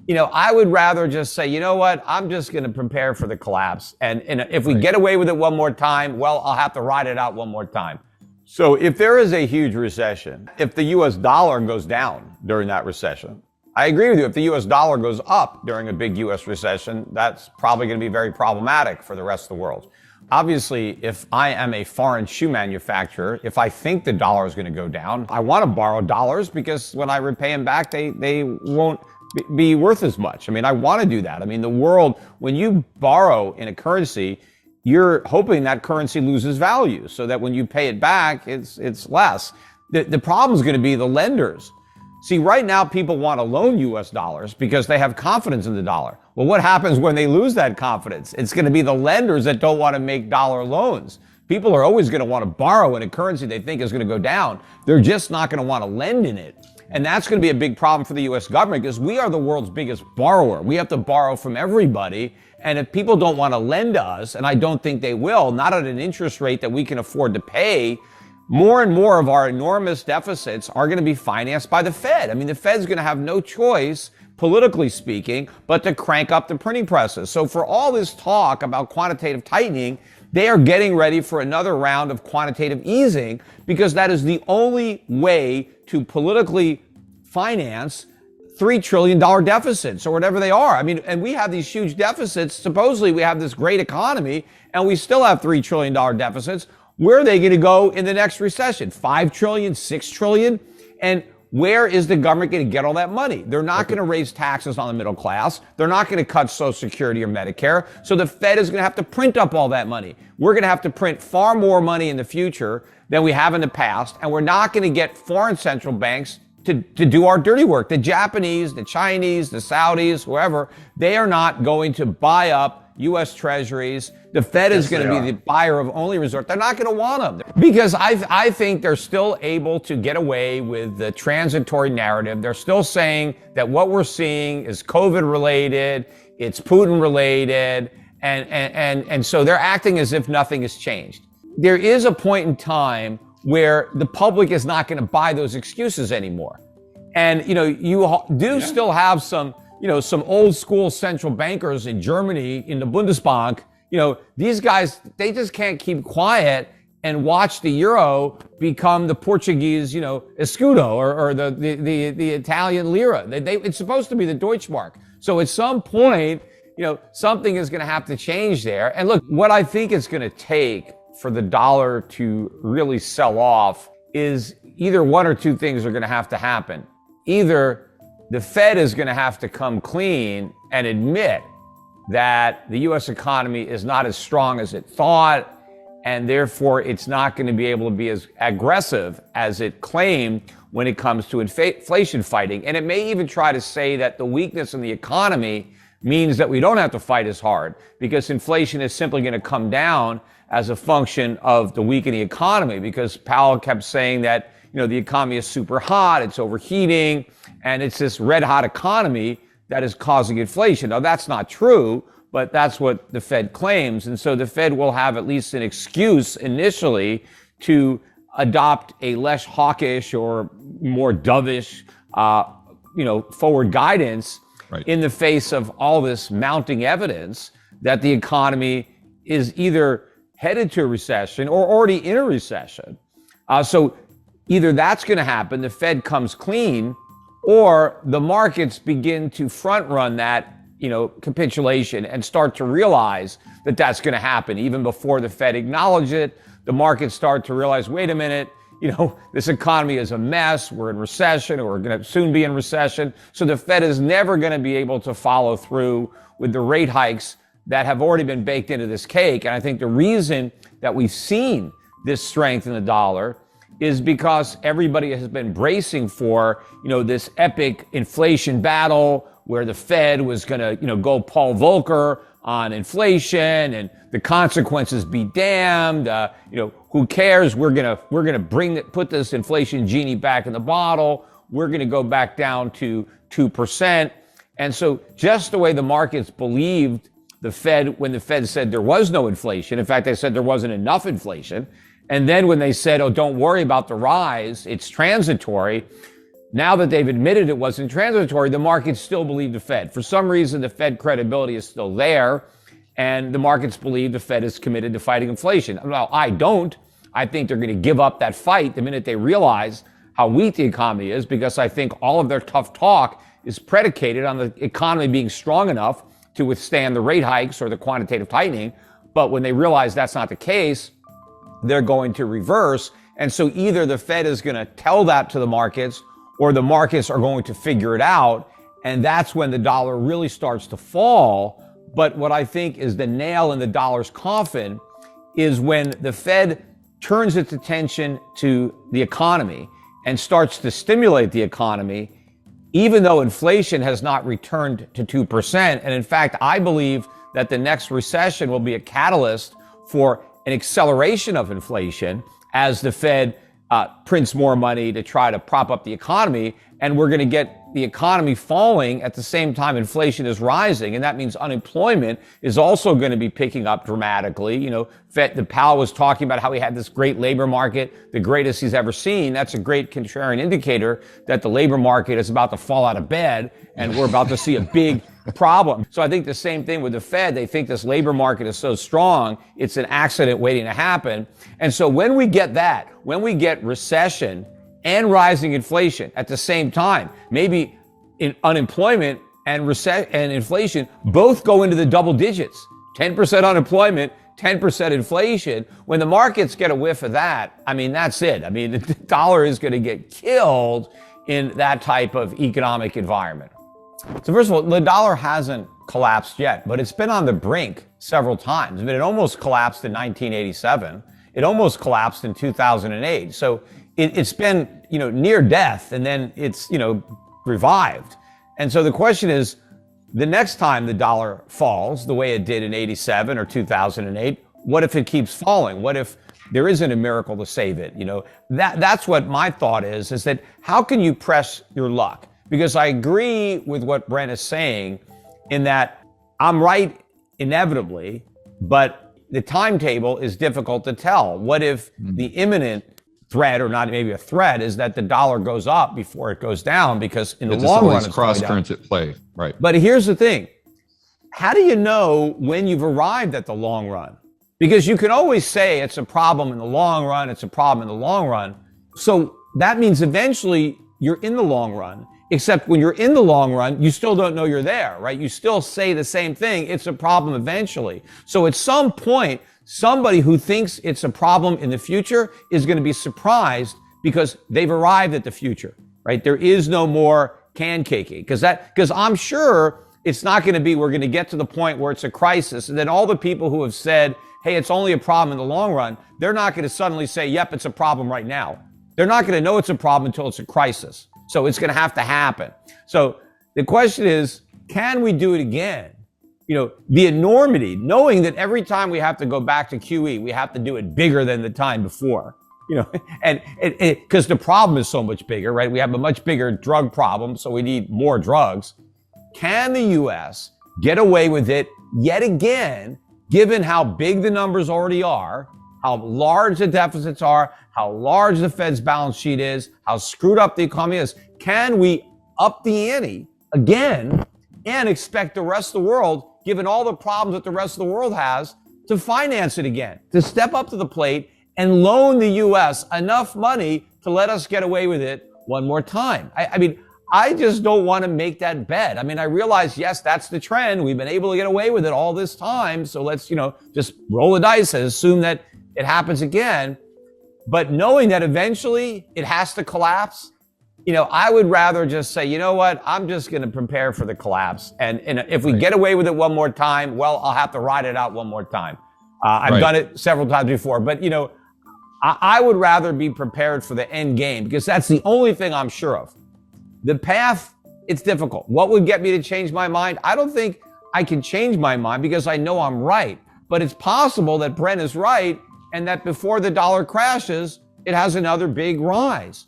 I would rather just say, you know what, I'm just going to prepare for the collapse. And if we get away with it one more time, well, I'll have to ride it out one more time. So if there is a huge recession, if the US dollar goes down during that recession, I agree with you. If the US dollar goes up during a big US recession, that's probably going to be very problematic for the rest of the world. Obviously, if I am a foreign shoe manufacturer, if I think the dollar is going to go down, I want to borrow dollars because when I repay them back, they won't be worth as much. I mean, I want to do that. I mean, the world, when you borrow in a currency, you're hoping that currency loses value so that when you pay it back, it's less. The problem is going to be the lenders. See, right now, people want to loan US dollars because they have confidence in the dollar. Well, what happens when they lose that confidence? It's going to be the lenders that don't want to make dollar loans. People are always going to want to borrow in a currency they think is going to go down. They're just not going to want to lend in it. And that's going to be a big problem for the US government because we are the world's biggest borrower. We have to borrow from everybody. And if people don't want to lend to us, and I don't think they will, not at an interest rate that we can afford to pay, more and more of our enormous deficits are going to be financed by the Fed. I mean, the Fed's going to have no choice, politically speaking, but to crank up the printing presses. So for all this talk about quantitative tightening, they are getting ready for another round of quantitative easing because that is the only way to politically finance $3 trillion deficits or whatever they are. I mean, and we have these huge deficits. Supposedly we have this great economy and we still have $3 trillion deficits. Where are they going to go in the next recession? 5 trillion, 6 trillion? And where is the government going to get all that money? They're not going to raise taxes on the middle class. They're not going to cut Social Security or Medicare. So the Fed is going to have to print up all that money. We're going to have to print far more money in the future than we have in the past. And we're not going to get foreign central banks to do our dirty work. The Japanese, the Chinese, the Saudis, whoever, they are not going to buy up U.S. treasuries. The Fed is going to be the buyer of only resort. They're not going to want them because I think they're still able to get away with the transitory narrative. They're still saying that what we're seeing is COVID related, it's Putin related, and so they're acting as if nothing has changed. There is a point in time where the public is not going to buy those excuses anymore. And, you do still have some old school central bankers in Germany in the Bundesbank. These guys, they just can't keep quiet and watch the euro become the Portuguese, escudo or the Italian lira. It's supposed to be the Deutschmark. So at some point, something is going to have to change there. And look, what I think it's going to take for the dollar to really sell off is either one or two things are going to have to happen. Either the Fed is going to have to come clean and admit that the U.S. economy is not as strong as it thought, and therefore it's not going to be able to be as aggressive as it claimed when it comes to inflation fighting. And it may even try to say that the weakness in the economy means that we don't have to fight as hard because inflation is simply going to come down as a function of the weakening economy, because Powell kept saying that, the economy is super hot, it's overheating, and it's this red hot economy that is causing inflation. Now, that's not true, but that's what the Fed claims. And so the Fed will have at least an excuse initially to adopt a less hawkish or more dovish, forward guidance in the face of all this mounting evidence that the economy is either headed to a recession or already in a recession. So either that's going to happen, the Fed comes clean, or the markets begin to front run that, capitulation and start to realize that that's going to happen. Even before the Fed acknowledge it, the markets start to realize, wait a minute, this economy is a mess. We're in recession, or we're going to soon be in recession. So the Fed is never going to be able to follow through with the rate hikes that have already been baked into this cake. And I think the reason that we've seen this strength in the dollar is because everybody has been bracing for, this epic inflation battle where the Fed was going to, go Paul Volcker on inflation and the consequences be damned. Who cares? We're going to put this inflation genie back in the bottle. We're going to go back down to 2%. And so just the way the markets believed the Fed, when the Fed said there was no inflation, in fact, they said there wasn't enough inflation. And then when they said, oh, don't worry about the rise, it's transitory, Now that they've admitted it wasn't transitory, the markets still believe the Fed. For some reason, the Fed credibility is still there, and the markets believe the Fed is committed to fighting inflation. Well, I don't. I think they're going to give up that fight the minute they realize how weak the economy is, because I think all of their tough talk is predicated on the economy being strong enough to withstand the rate hikes or the quantitative tightening. But when they realize that's not the case, they're going to reverse. And so either the Fed is going to tell that to the markets, or the markets are going to figure it out. And that's when the dollar really starts to fall. But what I think is the nail in the dollar's coffin is when the Fed turns its attention to the economy and starts to stimulate the economy, even though inflation has not returned to 2%. And in fact, I believe that the next recession will be a catalyst for an acceleration of inflation as the Fed prints more money to try to prop up the economy. And we're going to get the economy falling at the same time inflation is rising. And that means unemployment is also going to be picking up dramatically. You know, the Powell was talking about how he had this great labor market, the greatest he's ever seen. That's a great contrarian indicator that the labor market is about to fall out of bed and we're about to see a big problem. So I think the same thing with the Fed. They think this labor market is so strong, it's an accident waiting to happen. And so when we get that, when we get recession and rising inflation at the same time, maybe unemployment and inflation both go into the double digits, 10% unemployment, 10% inflation. When the markets get a whiff of that, I mean, that's it. I mean, the dollar is going to get killed in that type of economic environment. So first of all, the dollar hasn't collapsed yet, but it's been on the brink several times. I mean, it almost collapsed in 1987. It almost collapsed in 2008. So it's been, near death, and then it's, revived. And so the question is, the next time the dollar falls the way it did in 87 or 2008, what if it keeps falling? What if there isn't a miracle to save it? That's what my thought is that how can you press your luck? Because I agree with what Brent is saying in that I'm right inevitably, but the timetable is difficult to tell. What if the imminent threat, or not maybe a threat, is that the dollar goes up before it goes down, because in the long run, it's cross currents at play, right? But here's the thing. How do you know when you've arrived at the long run? Because you can always say it's a problem in the long run, it's a problem in the long run. So that means eventually you're in the long run, except when you're in the long run, you still don't know you're there, right? You still say the same thing. It's a problem eventually. So at some point, somebody who thinks it's a problem in the future is going to be surprised because they've arrived at the future, right? There is no more can caking, because I'm sure it's not going to be, we're going to get to the point where it's a crisis. And then all the people who have said, hey, it's only a problem in the long run, they're not going to suddenly say, yep, it's a problem right now. They're not going to know it's a problem until it's a crisis. So it's going to have to happen. So the question is, can we do it again? The enormity, knowing that every time we have to go back to QE, we have to do it bigger than the time before, and because the problem is so much bigger, right? We have a much bigger drug problem, so we need more drugs. Can the U.S. get away with it yet again, given how big the numbers already are, how large the deficits are, how large the Fed's balance sheet is, how screwed up the economy is? Can we up the ante again and expect the rest of the world, given all the problems that the rest of the world has, to finance it again, to step up to the plate and loan the U.S. enough money to let us get away with it one more time? I just don't want to make that bet. I realize, yes, that's the trend. We've been able to get away with it all this time. So let's, just roll the dice and assume that it happens again. But knowing that eventually it has to collapse, I would rather just say, you know what, I'm just going to prepare for the collapse. And if we get away with it one more time, well, I'll have to ride it out one more time. I've done it several times before. But, I would rather be prepared for the end game, because that's the only thing I'm sure of. The path, it's difficult. What would get me to change my mind? I don't think I can change my mind, because I know I'm right. But it's possible that Brent is right, and that before the dollar crashes, it has another big rise.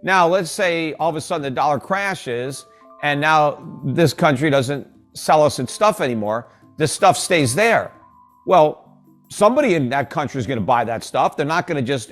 Now, let's say all of a sudden the dollar crashes and now this country doesn't sell us its stuff anymore. The stuff stays there. Well, somebody in that country is going to buy that stuff. They're not going to just,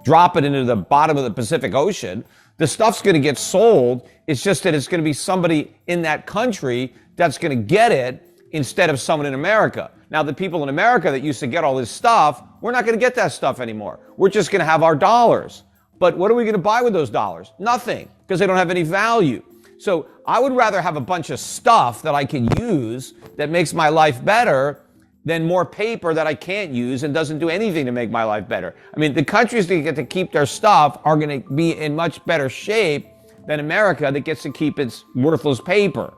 drop it into the bottom of the Pacific Ocean. The stuff's going to get sold. It's just that it's going to be somebody in that country that's going to get it instead of someone in America. Now, the people in America that used to get all this stuff, we're not going to get that stuff anymore. We're just going to have our dollars. But what are we going to buy with those dollars? Nothing, because they don't have any value. So I would rather have a bunch of stuff that I can use that makes my life better than more paper that I can't use and doesn't do anything to make my life better. I mean, the countries that get to keep their stuff are going to be in much better shape than America that gets to keep its worthless paper.